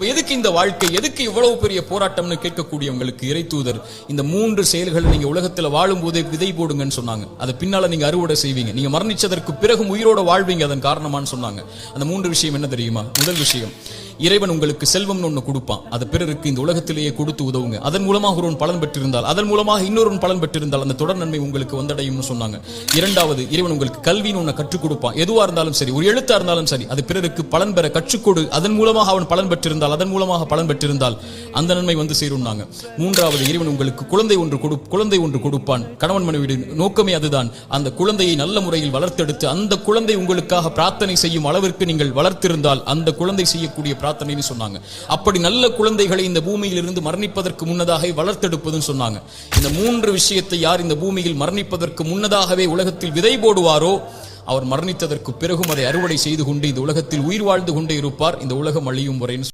எதுக்கு இந்த வாழ்க்கை, எதுக்கு இவ்வளவு பெரிய போராட்டம்னு கேட்கக்கூடியவங்களுக்கு இறை தூதர் இந்த 3 செயல்களை நீங்க உலகத்துல வாழும் போதே விதை போடுங்கன்னு சொன்னாங்க. அதை பின்னால நீங்க அறுவடை செய்வீங்க, நீங்க மரணிச்சதற்கு பிறகும் உயிரோட வாழ்வீங்க அதன் காரணமான்னு சொன்னாங்க. அந்த 3 விஷயம் என்ன தெரியுமா? முதல் விஷயம், இறைவன் உங்களுக்கு செல்வம்னு ஒண்ணு கொடுப்பான், அது பிறருக்கு இந்த உலகத்திலேயே கொடுத்து உதவுங்க. அதன் மூலமாக ஒருவன் பலன் பெற்றிருந்தால், அதன் மூலமாக இன்னொருவன் பலன் பெற்றிருந்தால் அந்த தொடர் நன்மை உங்களுக்கு வந்தடையும்னு சொன்னாங்க. இரண்டாவது, இறைவன் உங்களுக்கு கல்வின்னு ஒண்ணு கற்றுக் கொடுப்பான். எதுவா இருந்தாலும் சரி, ஒரு எழுத்தா இருந்தாலும் சரி, அது பிறருக்கு பலன் பெற கற்றுக்கொடு. அதன் மூலமாக அவன் பலன் பெற்றிருந்தால், அதன் மூலமாக பலன் பெற்றிருந்தால் அந்த நன்மை வந்து சேரும்னாங்க. மூன்றாவது, இறைவன் உங்களுக்கு குழந்தை ஒன்று கொடுப்பான். கணவன் மனைவி நோக்கமே அதுதான். அந்த குழந்தையை நல்ல முறையில் வளர்த்தெடுத்து அந்த குழந்தை உங்களுக்காக பிரார்த்தனை செய்யும் அளவிற்கு நீங்கள் வளர்த்திருந்தால் அந்த குழந்தை செய்யக்கூடிய பிரார்த்தனைன்னு சொன்னாங்க. அப்படி நல்ல குழந்தைகளை இந்த பூமியில் இருந்து மரணிப்பதற்கு முன்னதாக வளர்த்தெடுப்பதுன்னு சொன்னாங்க. இந்த 3 விஷயத்தை யார் இந்த பூமியில் மரணிப்பதற்கு முன்னதாகவே உலகத்தில் விதை போடுவாரோ அவர் மரணித்ததற்கு பிறகும் அதை அறுவடை செய்து கொண்டு இந்த உலகத்தில் உயிர் வாழ்ந்து கொண்டே இருப்பார், இந்த உலகம் அழியும் வரை.